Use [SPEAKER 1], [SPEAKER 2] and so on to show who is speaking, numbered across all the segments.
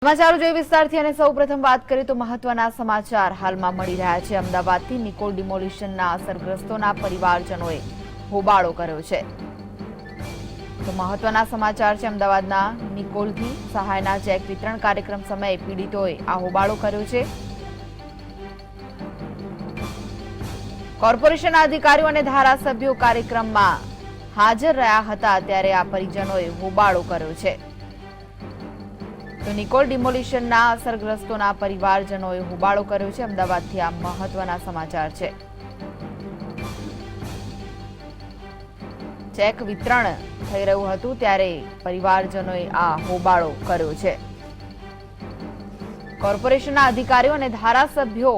[SPEAKER 1] સમાચારો જોઈ વિસ્તારથી અને સૌપ્રથમ વાત કરીએ તો મહત્વના સમાચાર હાલમાં મળી રહ્યા છે। અમદાવાદથી નિકોલ ડિમોલિશનના અસરગ્રસ્તોના પરિવારજનોએ હોબાળો કર્યો છે। તો મહત્વના સમાચાર છે અમદાવાદના નિકોલથી સહાયના ચેક વિતરણ કાર્યક્રમ સમયે પીડિતોએ આ હોબાળો કર્યો છે। કોર્પોરેશનના અધિકારીઓ અને ધારાસભ્યો કાર્યક્રમમાં હાજર રહ્યા હતા ત્યારે આ પરિજનોએ હોબાળો કર્યો છે। તો નિકોલ ડિમોલિશનના અસરગ્રસ્તોના પરિવારજનોએ હોબાળો કર્યો છે। અમદાવાદથી આ મહત્વના સમાચાર છે। ચેક વિતરણ થઈ રહ્યું હતું ત્યારે પરિવારજનોએ આ હોબાળો કર્યો છે। કોર્પોરેશનના અધિકારીઓ અને ધારાસભ્યો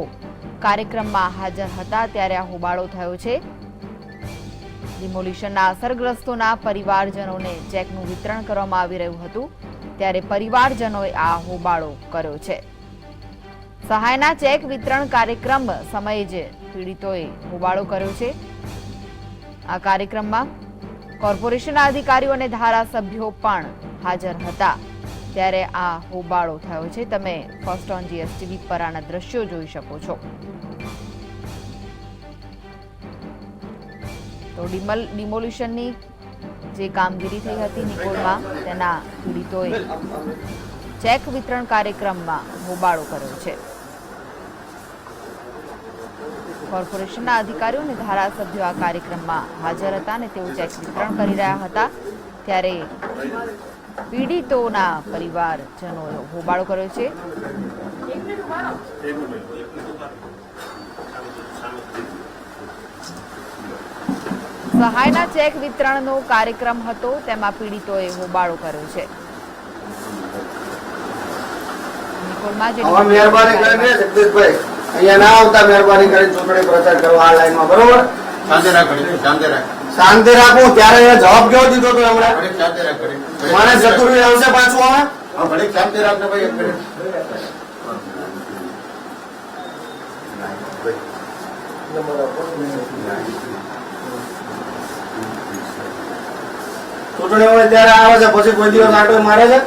[SPEAKER 1] કાર્યક્રમમાં હાજર હતા ત્યારે આ હોબાળો થયો છે। ડિમોલિશનના અસરગ્રસ્તોના પરિવારજનોને ચેકનું વિતરણ કરવામાં આવી રહ્યું હતું ત્યારે પરિવારજનોએ આ હોબાળો કર્યો છે। સહાયના ચેક વિતરણ કાર્યક્રમ સમયે જ પીડિતોએ હોબાળો કર્યો છે। આ કાર્યક્રમમાં કોર્પોરેશનના અધિકારીઓ અને ધારાસભ્યો પણ હાજર હતા ત્યારે આ હોબાળો થયો છે। તમે ફર્સ્ટ ઓન જીએસટીવી પર આના દ્રશ્યો જોઈ શકો છો। તો ડિમોલિશનની જે કામગીરી થઈ હતી નિકોલમાં તેના પીડિતોએ ચેક વિતરણ કાર્યક્રમમાં હોબાળો કર્યો છે। કોર્પોરેશનના અધિકારીઓ અને ધારાસભ્યો આ કાર્યક્રમમાં હાજર હતા અને તેઓ ચેક વિતરણ કરી રહ્યા હતા ત્યારે પીડિતોના પરિવારજનોએ હોબાળો કર્યો છે। સહાયના ચેક વિતરણનો કાર્યક્રમ હતો તેમાં પીડિતોએ હોબાળો કર્યો છે। નિકોલમાં જે
[SPEAKER 2] મહેરબાની કરીને જગદીશભાઈ અહીંયા ના આવતા મહેરબાની કરીને ચૂંટણી પ્રચાર કરવા આ લાઈનમાં બરોબર શાંતિ રાખવું ત્યારે જવાબ કેવો દીધો તો એમણે મને ચતુર્વી આવશે પાછું હવે શાંતિ રાખજો ભાઈ ચૂંટણી હોય ત્યારે આવે છે પછી કોઈ દિવસ આટો મારે છે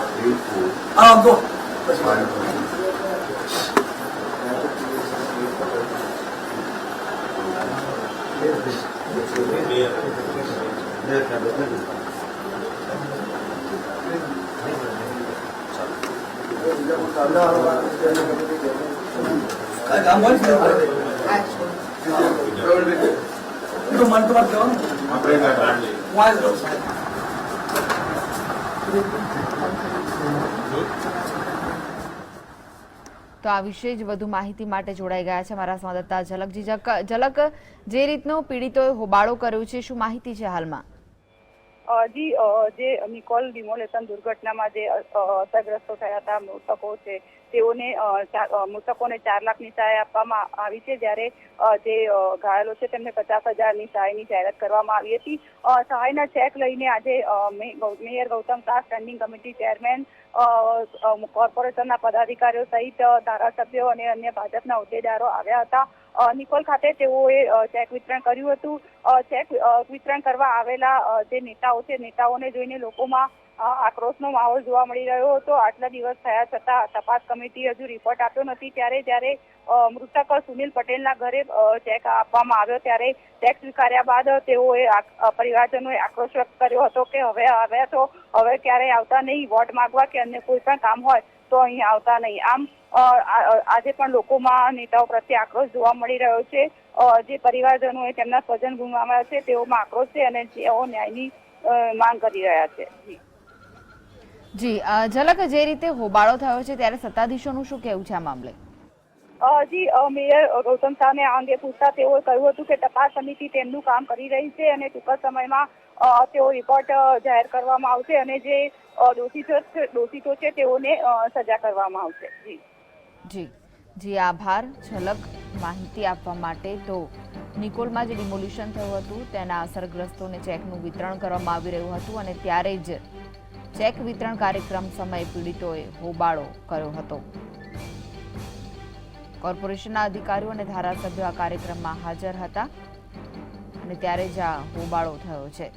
[SPEAKER 1] તો આ વિશે જ વધુ માહિતી માટે જોડાઈ ગયા છે અમારા સંવાદદાતા ઝલકજી। ઝલક, જે રીતનો પીડિતોએ હોબાળો કર્યો છે શું માહિતી છે હાલમાં?
[SPEAKER 3] જી, જે નિકોલ ડિમોલેશન દુર્ઘટનામાં જે અસરગ્રસ્તો થયા હતા મૃતકો છે તેઓને મૃતકોને 4 લાખની સહાય આપવામાં આવી છે જ્યારે જે ઘાયલો છે તેમને 50,000ની સહાયની જાહેરાત કરવામાં આવી હતી। સહાયના ચેક લઈને આજે mayor Gautam Shah, standing committee chairman, કોર્પોરેશનના પદાધિકારીઓ સહિત ધારાસભ્યો અને અન્ય ભાજપના હોદ્દેદારો આવ્યા હતા। નિકોલ ખાતે તેઓએ ચેક વિતરણ કર્યું હતું। ચેક વિતરણ કરવા આવેલા જે નેતાઓ છે નેતાઓને જોઈને લોકોમાં આક્રોશનો માહોલ જોવા મળી રહ્યો હતો। આટલા દિવસ થયા છતાં તપાસ કમિટી હજુ રિપોર્ટ આપ્યો નથી ત્યારે જ્યારે મૃતક સુનિલ પટેલના ઘરે ચેક આપવામાં આવ્યો ત્યારે ચેક સ્વીકાર્યા બાદ તેઓએ પરિવારજનોએ આક્રોશ વ્યક્ત કર્યો હતો કે હવે આવ્યા તો હવે ક્યારેય આવતા નહીં, વોટ માંગવા કે અન્ય કોઈ પણ કામ હોય તો અહીં આવતા નહીં। આમ આજે પણ લોકોમાં નેતાઓ પ્રત્યે આક્રોશ જોવા મળી રહ્યો છે। જે પરિવારજનોએ તેમના સ્વજન ગુમાવ્યા છે તેઓમાં આક્રોશ છે અને તેઓ ન્યાયની માંગ કરી રહ્યા છે।
[SPEAKER 1] જી ઝલક, જે રીતે હોબાળો થયો છે ત્યારે સત્તાધીશોનું શું કહેવું છે આ મામલે?
[SPEAKER 3] જી, મેયર ગૌતમ શાહને આ અંગે પૂછતા તેઓએ કહ્યું હતું કે તપાસ સમિતિ તેમનું કામ કરી રહી છે અને ટૂંક સમયમાં તેઓ રિપોર્ટ જાહેર કરવામાં આવશે અને જે દોષિતો છે તેઓને સજા કરવામાં આવશે। જી
[SPEAKER 1] જી જી આભાર ઝલક માહિતી આપવા માટે। તો નિકોલમાં જે ડિમોલિશન થયું હતું તેના અસરગ્રસ્તોને ચેકનું વિતરણ કરવામાં આવી રહ્યું હતું અને ત્યારે જ ચેક વિતરણ કાર્યક્રમ સમયે પીડિતોએ હોબાળો કર્યો હતો। કોર્પોરેશનના અધિકારીઓ અને ધારાસભ્યો આ કાર્યક્રમમાં હાજર હતા અને ત્યારે જ આ હોબાળો થયો છે।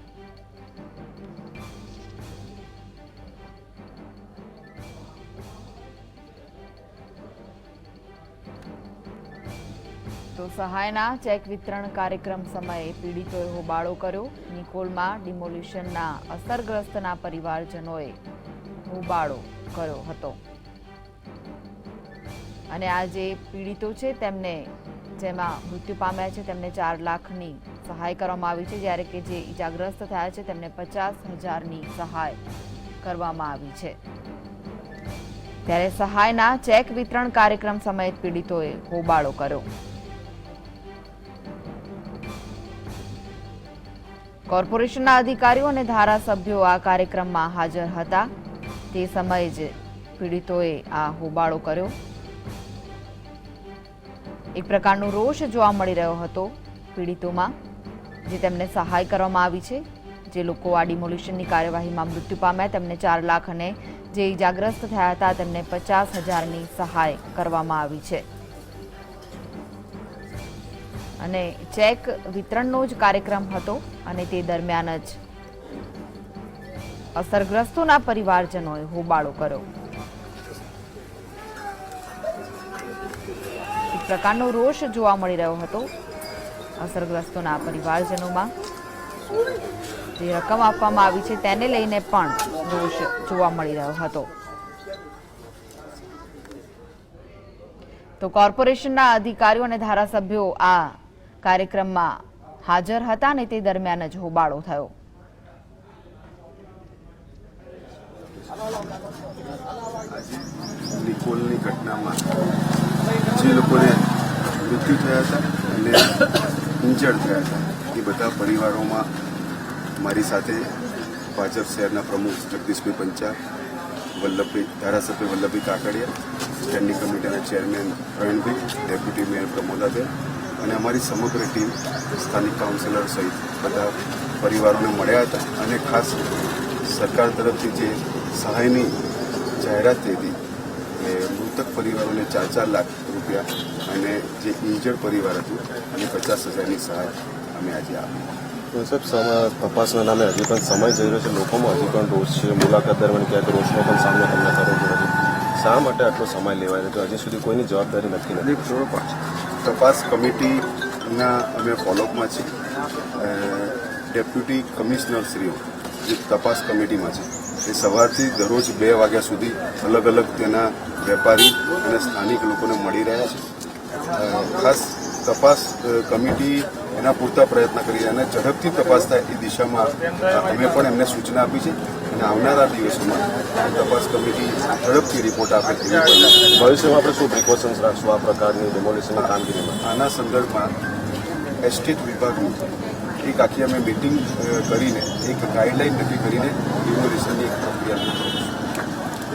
[SPEAKER 1] તો સહાયના ચેક વિતરણ કાર્યક્રમ સમયે પીડિતોએ હોબાળો કર્યો. નિકોલમાં ડિમોલિશનના અસરગ્રસ્તના પરિવારજનોએ હોબાળો કર્યો હતો અને આ જે પીડિતો છે તેમને જેમાં મૃત્યુ પામ્યા છે તેમને 4 લાખની સહાય કરવામાં આવી છે, જ્યારે કે જે ઇજાગ્રસ્ત થયા છે તેમને 50,000ની સહાય કરવામાં આવી છે. ત્યારે સહાયના ચેક વિતરણ કાર્યક્રમ સમયે પીડિતોએ હોબાળો કર્યો. કોર્પોરેશનના અધિકારીઓ અને ધારાસભ્યો આ કાર્યક્રમમાં હાજર હતા. તે સમયે જ પીડિતોએ આ હોબાળો કર્યો. એક પ્રકારનો રોષ જોવા મળી રહ્યો હતો પીડિતોમાં, જે તેમને સહાય કરવામાં આવી છે. જે લોકો આ ડિમોલિશનની કાર્યવાહીમાં મૃત્યુ પામ્યા તેમને 4 લાખ અને જે ઇજાગ્રસ્ત થયા હતા તેમને 50,000ની સહાય કરવામાં આવી છે. અને ચેક વિતરણનો જ કાર્યક્રમ હતો અને તે દરમિયાન જ અસરગ્રસ્તોના પરિવારજનોએ હોબાળો કર્યો. એક પ્રકારનો રોષ જોવા મળી રહ્યો હતો અસરગ્રસ્તોના પરિવારજનોમાં. જે રકમ આપવામાં આવી છે તેને લઈને પણ રોષ જોવા મળી રહ્યો હતો. તો કોર્પોરેશનના અધિકારીઓ અને ધારાસભ્યો આ કાર્યક્રમમાં હાજર હતા અને તે દરમિયાન જ હોબાળો થયો.
[SPEAKER 4] નિકોલની ઘટનામાં જે લોકોને મૃત્યુ થયા હતા અને ઇન્જર્ડ થયા હતા એ બધા પરિવારોમાં મારી સાથે ભાજપ શહેરના પ્રમુખ જગદીશભાઈ પંચાલ, ધારાસભ્ય વલ્લભભાઈ કાકડિયા, સ્ટેન્ડિંગ કમિટીના ચેરમેન પ્રવીણભાઈ, ડેપ્યુટી મેયર પ્રમોદાબેન અને અમારી સમગ્ર ટીમ સ્થાનિક કાઉન્સિલર સહિત બધા પરિવારોને મળ્યા હતા. અને ખાસ સરકાર તરફથી જે સહાયની જાહેરાત થઈ હતી એ મૃતક પરિવારોને 4 લાખ રૂપિયા અને જે ઇન્જર્ડ પરિવાર હતું અને 50,000ની સહાય અમે આજે આપી.
[SPEAKER 5] તો સાહેબ, તપાસના નામે હજી પણ સમય જઈ રહ્યો છે, લોકોમાં હજી પણ રોષ છે. મુલાકાત દરમિયાન ક્યાંક રોષનો પણ સામનો તમને કરવો પડે છે. શા માટે આટલો સમય લેવાય છે? હજી સુધી કોઈની જવાબદારી નથી.
[SPEAKER 4] તપાસ કમિટીના અમે ફોલોઅપમાં છીએ. ડેપ્યુટી કમિશનરશ્રીઓ જે તપાસ કમિટીમાં છે એ સવારથી દરરોજ 2 વાગ્યા સુધી અલગ અલગ તેના વેપારી અને સ્થાનિક લોકોને મળી રહ્યા છે. ખાસ તપાસ કમિટી એના પૂરતા પ્રયત્ન કરી અને ઝડપથી તપાસ થાય એ દિશામાં અમે પણ એમને સૂચના આપી છે અને આવનારા દિવસોમાં તપાસ કમિટી ઝડપથી રિપોર્ટ આપે તેવી
[SPEAKER 5] ભવિષ્યમાં આપણે શું પ્રિકોશન્સ રાખશું આ પ્રકારની ડિમોલિશનની કામગીરીમાં?
[SPEAKER 4] આના સંદર્ભમાં એસ્ટેટ વિભાગની એક આખી અમે મિટિંગ કરીને એક ગાઈડલાઈન નક્કી કરીને ડિમોલિશનની એક પ્રક્રિયા